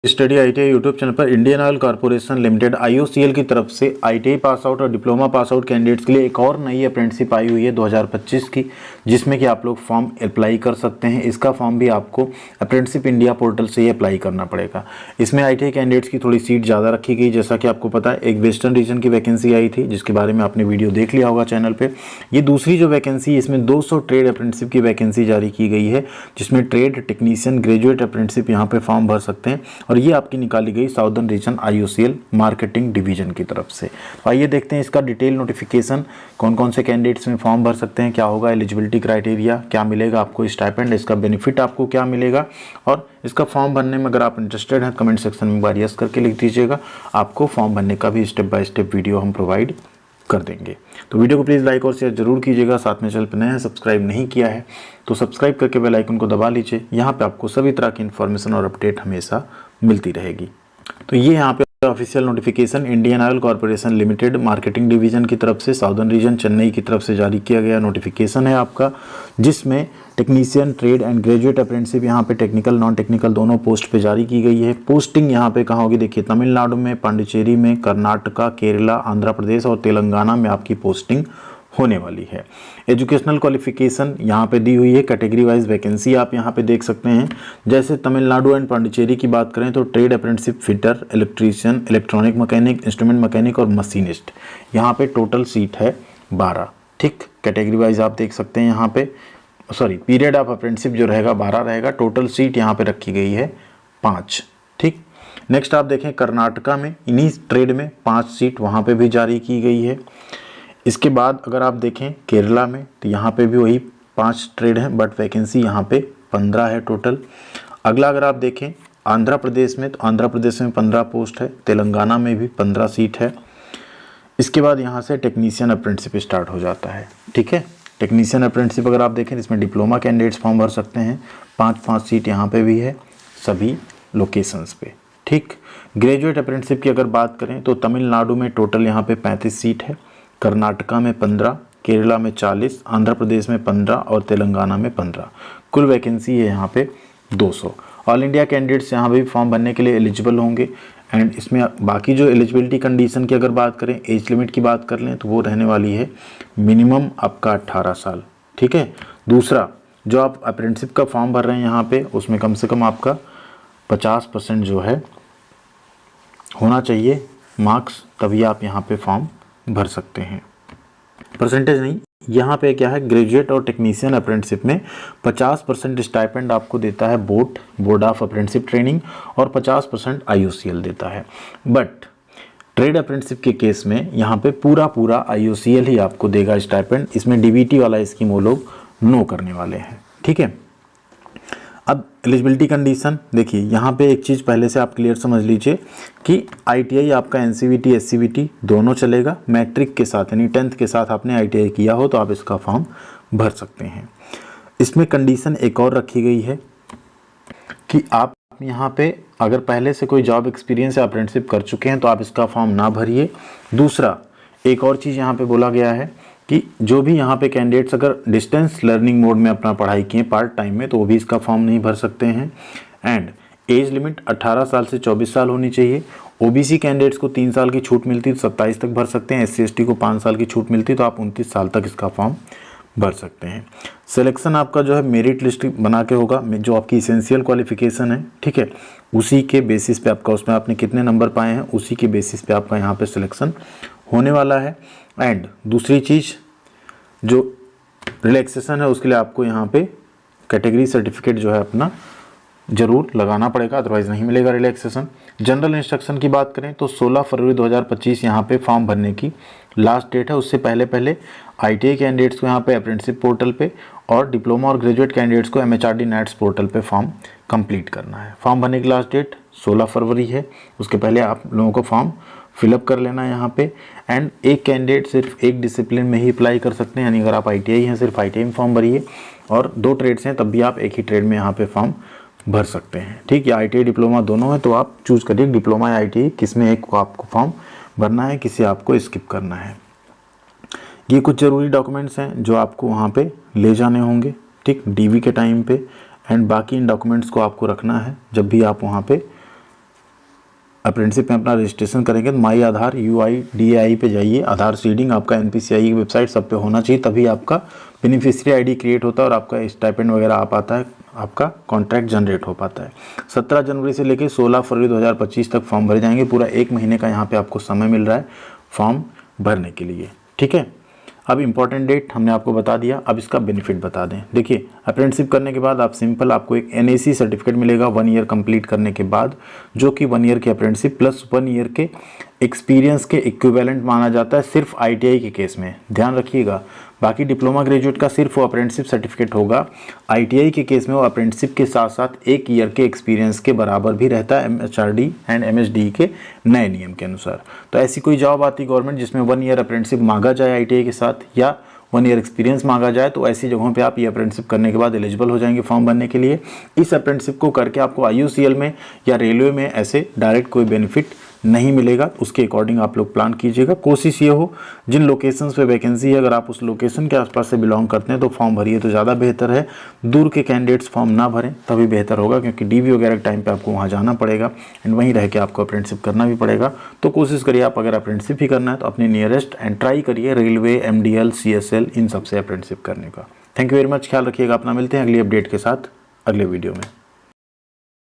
Study ITI YouTube channel पर Indian oil corporation limited IOCL की तरफ से आईटीआई पास आउट और डिप्लोमा पास आउट कैंडिडेट्स के लिए एक और नई अप्रेंटिसशिप आई हुई है 2025 की, जिसमें कि आप लोग फॉर्म अप्लाई कर सकते हैं। इसका फॉर्म भी आपको अप्रेंटिसशिप इंडिया पोर्टल से ही अप्लाई करना पड़ेगा। इसमें आईटीआई कैंडिडेट्स की थोड़ी सीट ज़्यादा रखी गई। जैसा कि आपको पता है, एक वेस्टर्न रीजन की वैकेंसी आई थी जिसके बारे में आपने वीडियो देख लिया होगा चैनल पर। ये दूसरी जो वैकेंसी है, इसमें 200 ट्रेड अप्रेंटिसशिप की वैकेंसी जारी की गई है, जिसमें ट्रेड टेक्नीशियन ग्रेजुएट अप्रेंटिसशिप यहाँ पे फॉर्म भर सकते हैं और ये आपकी निकाली गई southern region IOCL marketing division की तरफ से। तो आइए देखते हैं इसका डिटेल नोटिफिकेशन, कौन कौन से कैंडिडेट्स में फॉर्म भर सकते हैं, क्या होगा एलिजिबिलिटी क्राइटेरिया, क्या मिलेगा आपको स्टाइपेंड, इसका बेनिफिट आपको क्या मिलेगा, और इसका फॉर्म भरने में अगर आप इंटरेस्टेड हैं कमेंट सेक्शन में बार यस करके लिख दीजिएगा। आपको फॉर्म भरने का भी स्टेप बाय स्टेप वीडियो हम प्रोवाइड कर देंगे। तो वीडियो को प्लीज़ लाइक और शेयर जरूर कीजिएगा। साथ में चैनल पर नए हैं, सब्सक्राइब नहीं किया है तो सब्सक्राइब करके बेल आइकन को दबा लीजिए। यहाँ पे आपको सभी तरह की इन्फॉर्मेशन और अपडेट हमेशा मिलती रहेगी। तो ये यहाँ पे official notification Indian oil corporation limited marketing division की तरफ से साउदर्न रीजन चेन्नई की तरफ से जारी किया गया नोटिफिकेशन है आपका, जिसमें technician trade and graduate apprenticeship यहाँ पे टेक्निकल नॉन टेक्निकल दोनों पोस्ट पे जारी की गई है। पोस्टिंग यहाँ पे कहाँ होगी, देखिए तमिलनाडु में, पांडिचेरी में, कर्नाटका, केरला, आंध्र प्रदेश और तेलंगाना में आपकी पोस्टिंग होने वाली है। एजुकेशनल क्वालिफिकेशन यहाँ पे दी हुई है, कैटेगरी वाइज वैकेंसी आप यहाँ पे देख सकते हैं। जैसे तमिलनाडु एंड पांडिचेरी की बात करें तो trade apprenticeship fitter, electrician, electronic mechanic, instrument mechanic और मशीनिस्ट, यहाँ पे टोटल सीट है 12। ठीक, कैटेगरी वाइज आप देख सकते हैं यहाँ पे, पीरियड ऑफ अप्रेंटिसशिप जो रहेगा 12 रहेगा। टोटल सीट यहाँ पे रखी गई है 5। ठीक, नेक्स्ट आप देखें कर्नाटका में इन्हीं ट्रेड में 5 सीट वहाँ पे भी जारी की गई है। इसके बाद अगर आप देखें केरला में तो यहाँ पे भी वही 5 ट्रेड हैं, बट वैकेंसी यहाँ पे 15 है टोटल। अगला अगर आप देखें आंध्र प्रदेश में, तो आंध्र प्रदेश में 15 पोस्ट है, तेलंगाना में भी 15 सीट है। इसके बाद यहाँ से टेक्नीशियन अप्रेंटिसशिप स्टार्ट हो जाता है। ठीक है, टेक्नीशियन अप्रेंटिसशिप अगर आप देखें इसमें डिप्लोमा कैंडिडेट्स फॉर्म भर सकते हैं। 5-5 सीट यहाँ पे भी है सभी लोकेशंस पे। ठीक, ग्रेजुएट अप्रेंटिसशिप की अगर बात करें तो तमिलनाडु में टोटल यहाँ पे 35 सीट है, कर्नाटका में 15, केरला में 40, आंध्र प्रदेश में 15 और तेलंगाना में 15। कुल वैकेंसी है यहाँ पे 200। ऑल इंडिया कैंडिडेट्स यहाँ भी फॉर्म भरने के लिए एलिजिबल होंगे। एंड इसमें बाकी जो एलिजिबिलिटी कंडीशन की अगर बात करें, एज लिमिट की बात कर लें तो वो रहने वाली है मिनिमम आपका 18 साल। ठीक है, दूसरा जो आप अप्रेंटिसशिप का फॉर्म भर रहे हैं यहाँ पे, उसमें कम से कम आपका 50% जो है होना चाहिए मार्क्स, तभी आप यहाँ पे फॉर्म भर सकते हैं। परसेंटेज नहीं, यहाँ पे क्या है, ग्रेजुएट और टेक्नीशियन अप्रेंटिसशिप में 50% स्टाइपेंड आपको देता है बोर्ड ऑफ अप्रेंटिसशिप ट्रेनिंग और 50% आईओसीएल देता है। बट ट्रेड अप्रेंटिसशिप के केस में यहाँ पे पूरा आईओसीएल ही आपको देगा स्टाइपेंड। इसमें डीबीटी वाला स्कीम वो लोग नो करने वाले हैं। ठीक है, अब एलिजिबिलिटी कंडीशन देखिए, यहाँ पे एक चीज़ पहले से आप क्लियर समझ लीजिए कि आईटीआई आपका एनसीवीटी एससीवीटी दोनों चलेगा। मैट्रिक के साथ यानी 10th के साथ आपने आईटीआई किया हो तो आप इसका फॉर्म भर सकते हैं। इसमें कंडीशन एक और रखी गई है कि आप यहाँ पे अगर पहले से कोई जॉब एक्सपीरियंस या अप्रेंटिसशिप कर चुके हैं तो आप इसका फॉर्म ना भरिए। दूसरा एक और चीज़ यहाँ पे बोला गया है कि जो भी यहाँ पे कैंडिडेट्स अगर डिस्टेंस लर्निंग मोड में अपना पढ़ाई किए पार्ट टाइम में तो वो भी इसका फॉर्म नहीं भर सकते हैं। एंड एज लिमिट 18 साल से 24 साल होनी चाहिए। ओबीसी कैंडिडेट्स को 3 साल की छूट मिलती तो 27 तक भर सकते हैं। एससी एसटी को 5 साल की छूट मिलती तो आप 29 साल तक इसका फॉर्म भर सकते हैं। सिलेक्शन आपका जो है मेरिट लिस्ट बना के होगा, जो आपकी इसेंशियल क्वालिफिकेशन है, ठीक है, उसी के बेसिस पे आपका, उसमें आपने कितने नंबर पाए हैं उसी के बेसिस पे आपका यहाँ पे सिलेक्शन होने वाला है। एंड दूसरी चीज़ जो रिलैक्सेशन है उसके लिए आपको यहाँ पे कैटेगरी सर्टिफिकेट जो है अपना ज़रूर लगाना पड़ेगा, अदरवाइज़ नहीं मिलेगा रिलैक्सेशन। जनरल इंस्ट्रक्शन की बात करें तो 16 फरवरी 2025 यहाँ पे फॉर्म भरने की लास्ट डेट है। उससे पहले आईटीआई कैंडिडेट्स को यहाँ पे अप्रेंटिसशिप पोर्टल पे और डिप्लोमा और ग्रेजुएट कैंडिडेट्स को एमएचआरडी नेट्स पोर्टल पे फॉर्म कंप्लीट करना है। फॉर्म भरने की लास्ट डेट 16 फरवरी है। उसके पहले आप लोगों को फॉर्म फिलअप कर लेना है यहाँ पे। एंड एक कैंडिडेट सिर्फ एक डिसिप्लिन में ही अप्लाई कर सकते हैं, यानी अगर आप आईटीआई हैं सिर्फ आईटीआई में फॉर्म भरिए, और 2 ट्रेड्स हैं तब भी आप एक ही ट्रेड में यहाँ पे फॉर्म भर सकते हैं। ठीक, या आईटीआई डिप्लोमा दोनों है तो आप चूज़ करिए डिप्लोमा या आईटीआई, किस में एक को आपको फॉर्म भरना है, किसी आपको स्किप करना है। ये कुछ ज़रूरी डॉक्यूमेंट्स हैं जो आपको वहाँ पे ले जाने होंगे, ठीक, डीवी के टाइम पे। एंड बाकी इन डॉक्यूमेंट्स को आपको रखना है जब भी आप वहाँ पे अप्रेंटिसशिप में अपना रजिस्ट्रेशन करेंगे तो माई आधार UIDAI पे जाइए, आधार सीडिंग आपका NPCI की वेबसाइट सब पे होना चाहिए, तभी आपका बेनिफिशियरी आईडी क्रिएट होता है और आपका स्टाइपेंड वगैरह आ पाता है, आपका कॉन्ट्रैक्ट जनरेट हो पाता है। 17 जनवरी से लेकर 16 फरवरी 2025 तक फॉर्म भरे जाएंगे। पूरा 1 महीने का यहाँ पे आपको समय मिल रहा है फॉर्म भरने के लिए, ठीक है। अब इंपॉर्टेंट डेट हमने आपको बता दिया, अब इसका बेनिफिट बता दें। देखिए, अप्रेंटिसशिप करने के बाद आप सिंपल आपको एक NAC सर्टिफिकेट मिलेगा 1 ईयर कंप्लीट करने के बाद, जो कि 1 ईयर की अप्रेंटिसशिप प्लस 1 ईयर के एक्सपीरियंस के इक्विवेलेंट माना जाता है सिर्फ ITI के केस में, ध्यान रखिएगा। बाकी डिप्लोमा ग्रेजुएट का सिर्फ वो अप्रेंटिसशिप सर्टिफिकेट होगा। ITI के केस में वो अप्रेंटिसशिप के साथ साथ 1 ईयर के एक्सपीरियंस के बराबर भी रहता है MHRD एंड MSD के नए नियम के अनुसार। तो ऐसी कोई जॉब आती गवर्नमेंट जिसमें 1 ईयर अप्रेंटिसशिप मांगा जाए ITI के साथ या 1 ईयर एक्सपीरियंस मांगा जाए, तो ऐसी जगहों पे आप ये अप्रेंटिसशिप करने के बाद एलिजिबल हो जाएंगे फॉर्म भरने के लिए। इस अप्रेंटिसशिप को करके आपको IUCL में या रेलवे में ऐसे डायरेक्ट कोई बेनिफिट नहीं मिलेगा, उसके अकॉर्डिंग आप लोग प्लान कीजिएगा। कोशिश ये हो जिन लोकेशंस पे वैकेंसी है अगर आप उस लोकेशन के आसपास से बिलोंग करते हैं तो फॉर्म भरिए तो ज़्यादा बेहतर है। दूर के कैंडिडेट्स फॉर्म ना भरें तभी बेहतर होगा, क्योंकि DV वगैरह के टाइम पे आपको वहाँ जाना पड़ेगा एंड वहीं रह के आपको अप्रेंटिसशिप करना भी पड़ेगा। तो कोशिश करिए आप अगर अप्रेंटिसशिप ही करना है तो अपने नियरेस्ट एंड ट्राई करिए रेलवे, MDL, CSL इन सबसे अप्रेंटिसशिप करने का। थैंक यू वेरी मच, ख्याल रखिएगा अपना। मिलते हैं अगली अपडेट के साथ अगले वीडियो में।